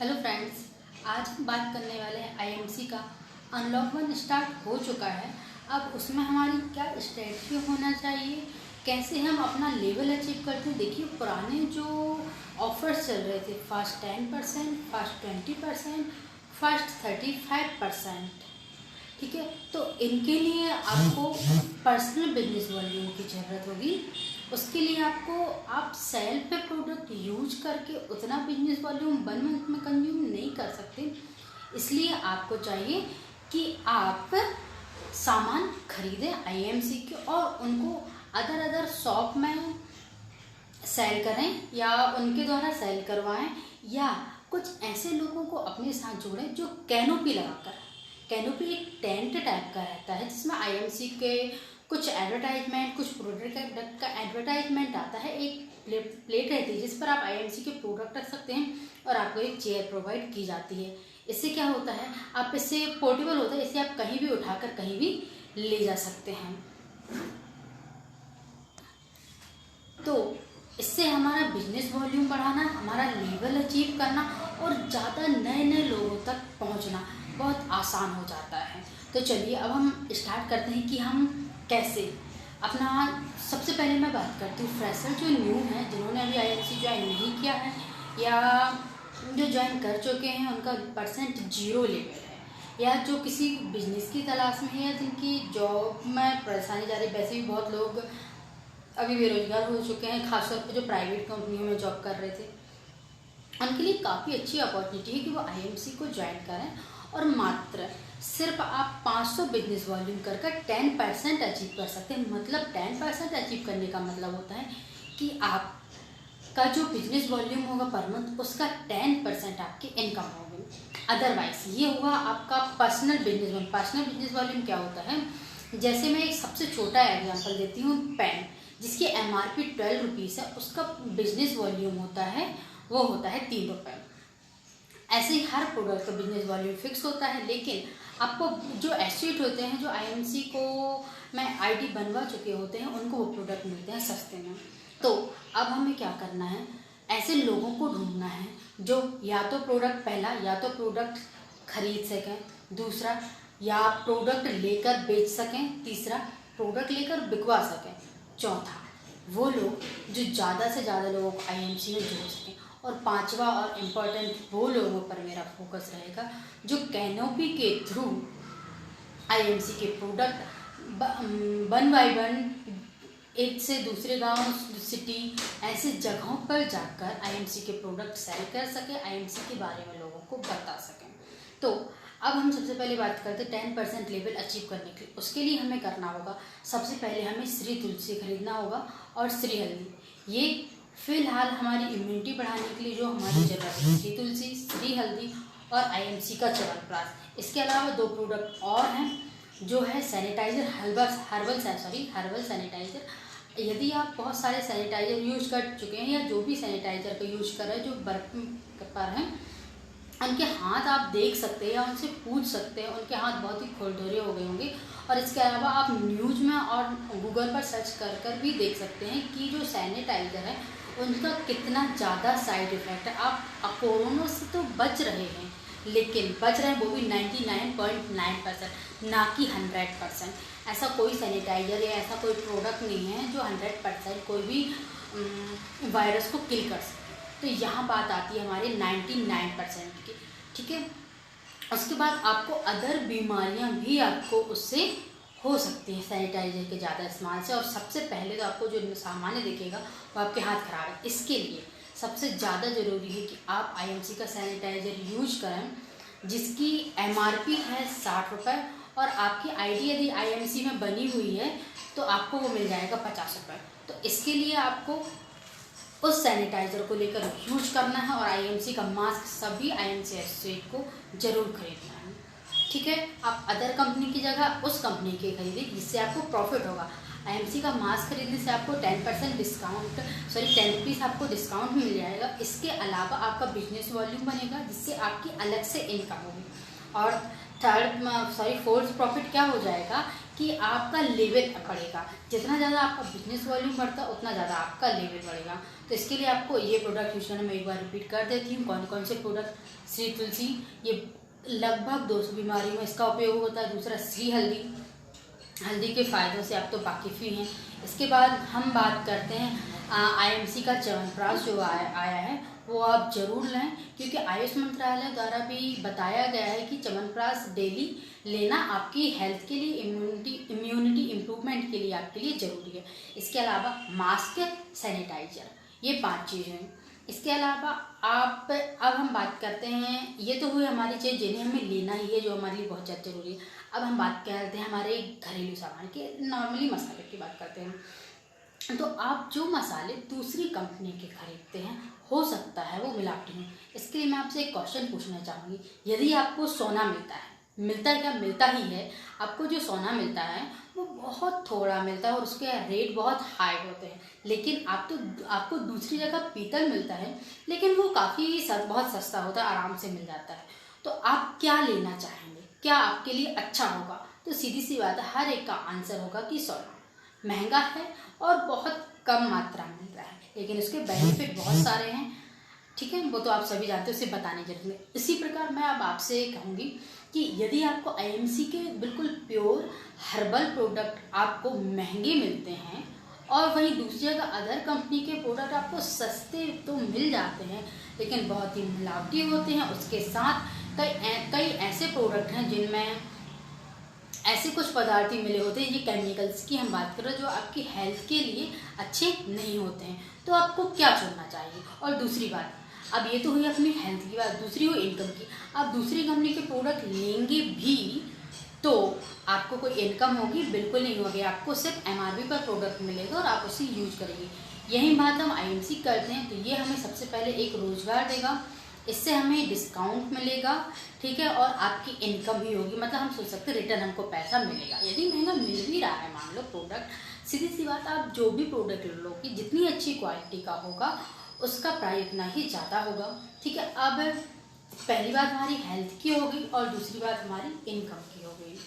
Hello friends, आज हम बात करने वाले हैं आईएमसी का। अनलॉक 1 स्टार्ट हो चुका है। अब उसमें हमारी क्या स्ट्रेटजी होना चाहिए, कैसे हम अपना लेवल अचीव करते हैं। देखिए, पुराने जो ऑफर्स चल रहे थे, फर्स्ट 10%, फर्स्ट 20%, फर्स्ट 35%, ठीक है। तो इनके लिए आपको पर्सनल बिजनेस वॉल्यूम की ज़रूरत होगी। उसके लिए आप सेल्फ प्रोडक्ट यूज करके उतना बिजनेस वॉल्यूम 1 मंथ में कंज्यूम नहीं कर सकते। इसलिए आपको चाहिए कि आप सामान खरीदें आईएमसी के और उनको अदर शॉप में सेल करें या उनके द्वारा सेल करवाएं, या कुछ ऐसे लोगों को अपने साथ जोड़ें जो कैनोपी लगाकर। कैनोपी एक टेंट टाइप का रहता है जिसमें आईएमसी के कुछ एडवर्टाइजमेंट, कुछ प्रोडक्ट का एडवर्टाइजमेंट आता है। एक प्लेट रहती है जिस पर आप आईएमसी के प्रोडक्ट रख सकते हैं और आपको एक चेयर प्रोवाइड की जाती है। इससे क्या होता है, आप इससे पोर्टेबल होता है, इसे आप कहीं भी उठाकर कहीं भी ले जा सकते हैं। तो इससे हमारा बिजनेस वॉल्यूम बढ़ाना, हमारा लेवल अचीव करना और ज़्यादा नए लोगों तक पहुंचना बहुत आसान हो जाता है। तो चलिए अब हम स्टार्ट करते हैं कि हम कैसे अपना। सबसे पहले मैं बात करती हूँ फ्रेशर जो न्यू हैं, जिन्होंने अभी आईएमसी ज्वाइन नहीं किया है या जो ज्वाइन कर चुके हैं, उनका परसेंट 0 लेवल है, या जो किसी बिजनेस की तलाश में है या जिनकी जॉब में परेशानी जा रही है। वैसे भी बहुत लोग अभी बेरोजगार हो चुके हैं, खासतौर पर जो प्राइवेट कंपनियों में जॉब कर रहे थे। उनके लिए काफ़ी अच्छी अपॉर्चुनिटी है कि वो आईएमसी को ज्वाइन करें और मात्र सिर्फ आप 500 बिजनेस वॉल्यूम कर 10% अचीव कर सकते हैं। मतलब 10% अचीव करने का मतलब होता है कि आपका जो बिजनेस वॉल्यूम होगा पर मंथ, उसका 10% आपकी इनकम होगी। अदरवाइज ये हुआ आपका personal business volume. Personal business volume क्या होता है, जैसे मैं एक सबसे छोटा एग्जाम्पल देती हूँ, पेन जिसकी MRP 12 रुपीज़ है, उसका बिजनेस वॉल्यूम होता है, वो होता है 3 रुपये। ऐसे ही हर प्रोडक्ट का बिजनेस वॉल्यूम फिक्स होता है, लेकिन आपको जो एसोसिएट होते हैं, जो आईएमसी को में आईडी बनवा चुके होते हैं, उनको वो प्रोडक्ट मिलते हैं सस्ते में। तो अब हमें क्या करना है, ऐसे लोगों को ढूंढना है जो या तो प्रोडक्ट, पहला या तो प्रोडक्ट खरीद सकें, दूसरा या प्रोडक्ट लेकर बेच सकें, तीसरा प्रोडक्ट लेकर बिकवा सकें, चौथा वो लोग जो ज़्यादा से ज़्यादा लोगों को आईएमसी में जोड़ सकें, और पांचवा और इम्पोर्टेंट वो लोगों पर मेरा फोकस रहेगा जो कैनोपी के थ्रू आईएमसी के प्रोडक्ट 1 बाय 1 एक से दूसरे गांव, सिटी, ऐसे जगहों पर जाकर आईएमसी के प्रोडक्ट सेल कर सके, आईएमसी के बारे में लोगों को बता सकें। तो अब हम सबसे पहले बात करते हैं 10% लेवल अचीव करने के लिए। उसके लिए हमें करना होगा, सबसे पहले हमें श्री तुलसी खरीदना होगा और श्री हल्दी। ये फिलहाल हमारी इम्यूनिटी बढ़ाने के लिए जो हमारी जरूरत है, श्री तुलसी, श्री हल्दी और आईएमसी का च्यवनप्राश। इसके अलावा 2 प्रोडक्ट और हैं, जो है सैनिटाइजर, हर्बल सैनिटाइजर। यदि आप बहुत सारे सैनिटाइजर यूज कर चुके हैं या जो भी सैनिटाइजर का यूज कर रहे हैं, जो बर्फ पर हैं, उनके हाथ आप देख सकते हैं या उनसे पूछ सकते हैं, उनके हाथ बहुत ही खुरदुरे हो गए होंगे। और इसके अलावा आप न्यूज़ में और गूगल पर सर्च कर भी देख सकते हैं कि जो सैनिटाइज़र है उनका कितना ज़्यादा साइड इफ़ेक्ट है। आप कोरोना से तो बच रहे हैं, लेकिन बच रहे हैं वो भी 99.9%, ना कि 100%। ऐसा कोई सैनिटाइज़र या ऐसा कोई प्रोडक्ट नहीं है जो 100% कोई भी वायरस को किल कर सके। तो यहाँ बात आती है हमारे 99% की, ठीक है। उसके बाद आपको अदर बीमारियाँ भी आपको उससे हो सकती है सैनिटाइजर के ज़्यादा इस्तेमाल से। और सबसे पहले तो आपको जो सामान्य दिखेगा वो आपके हाथ खराब है। इसके लिए सबसे ज़्यादा ज़रूरी है कि आप आईएमसी का सैनिटाइज़र यूज करें जिसकी MRP है 60 रुपये, और आपकी आईडी यदि आईएमसी में बनी हुई है तो आपको वो मिल जाएगा 50 रुपये। तो इसके लिए आपको उस सैनिटाइज़र को लेकर यूज करना है, और आईएमसी का मास्क सभी आईएमसी एसोसिएट को ज़रूर खरीदना है, ठीक है। आप अदर कंपनी की जगह उस कंपनी के खरीदें जिससे आपको प्रॉफिट होगा। आईएमसी का मास्क खरीदने से आपको 10% डिस्काउंट, 10 रुपीज़ आपको डिस्काउंट मिल जाएगा। इसके अलावा आपका बिजनेस वॉल्यूम बनेगा जिससे आपकी अलग से इनकम होगी। और फोर्थ प्रॉफिट क्या हो जाएगा कि कि आपका लेवल बढ़ेगा। जितना ज़्यादा आपका बिजनेस वॉल्यूम बढ़ता है उतना ज़्यादा आपका लेवल बढ़ेगा। तो इसके लिए आपको ये प्रोडक्ट यूज़ करना, मैं एक बार रिपीट कर देती हूँ कौन कौन से प्रोडक्ट। श्री तुलसी, ये लगभग 200 बीमारियों में इसका उपयोग होता है। दूसरा श्री हल्दी, हल्दी के फ़ायदों से आप तो वाकिफ़ ही हैं। इसके बाद हम बात करते हैं आईएमसी का च्यवनप्राश जो आया है वो आप ज़रूर लें, क्योंकि आयुष मंत्रालय द्वारा भी बताया गया है कि च्यवनप्राश डेली लेना आपकी हेल्थ के लिए, इम्यूनिटी इम्प्रूवमेंट के लिए आपके लिए ज़रूरी है। इसके अलावा मास्क, सैनिटाइजर, ये 5 चीज़ें हैं। इसके अलावा अब हम बात करते हैं, ये तो हुई हमारी चीज़ जिन्हें हमें लेना ही है, जो हमारे लिए बहुत ज़्यादा ज़रूरी है। अब हम बात करते हैं हमारे घरेलू सामान के, नॉर्मली मसाले की बात करते हैं। तो आप जो मसाले दूसरी कंपनी के खरीदते हैं, हो सकता है वो मिलावटी हों। इसके लिए मैं आपसे एक क्वेश्चन पूछना चाहूँगी। यदि आपको सोना मिलता है क्या, मिलता ही है, आपको जो सोना मिलता है वो बहुत थोड़ा मिलता है और उसके रेट बहुत हाई होते हैं, लेकिन आपको दूसरी जगह पीतल मिलता है, लेकिन वो बहुत सस्ता होता है, आराम से मिल जाता है। तो आप क्या लेना चाहेंगे, क्या आपके लिए अच्छा होगा? तो सीधी सी बात है, हर एक का आंसर होगा कि सोना महंगा है और बहुत कम मात्रा में मिल रहा है, लेकिन उसके बेनिफिट बहुत सारे हैं। ठीक है, वो तो आप सभी जानते हो, उसे बताने की जरूरत नहीं। इसी प्रकार मैं अब आपसे कहूँगी कि यदि आपको आईएमसी के बिल्कुल प्योर हर्बल प्रोडक्ट आपको महंगे मिलते हैं और वहीं दूसरी जगह अदर कंपनी के प्रोडक्ट आपको सस्ते तो मिल जाते हैं, लेकिन बहुत ही मिलावटी होते हैं। उसके साथ कई ऐसे प्रोडक्ट हैं जिनमें ऐसे कुछ पदार्थ मिले होते हैं, ये केमिकल्स की हम बात कर रहे हैं, जो आपकी हेल्थ के लिए अच्छे नहीं होते हैं। तो आपको क्या चुनना चाहिए? और दूसरी बात, अब ये तो हुई अपनी हेल्थ की बात, दूसरी हुई इनकम की। आप दूसरी कंपनी के प्रोडक्ट लेंगे भी तो आपको कोई इनकम होगी? बिल्कुल नहीं होगी। आपको सिर्फ एमआरपी पर प्रोडक्ट मिलेगा और आप उसे यूज करेंगे। यही बात हम आईएमसी करते हैं, तो ये हमें सबसे पहले एक रोजगार देगा, इससे हमें डिस्काउंट मिलेगा, ठीक है, और आपकी इनकम भी होगी। मतलब हम सोच सकते हैं रिटर्न हमको पैसा मिलेगा। यदि महंगा मिल भी रहा है मान लो प्रोडक्ट, सीधी सी बात, आप जो भी प्रोडक्ट लो कि जितनी अच्छी क्वालिटी का होगा उसका प्राइस उतना ही ज़्यादा होगा। ठीक है, अब पहली बात हमारी हेल्थ की हो गई और दूसरी बात हमारी इनकम की हो गई।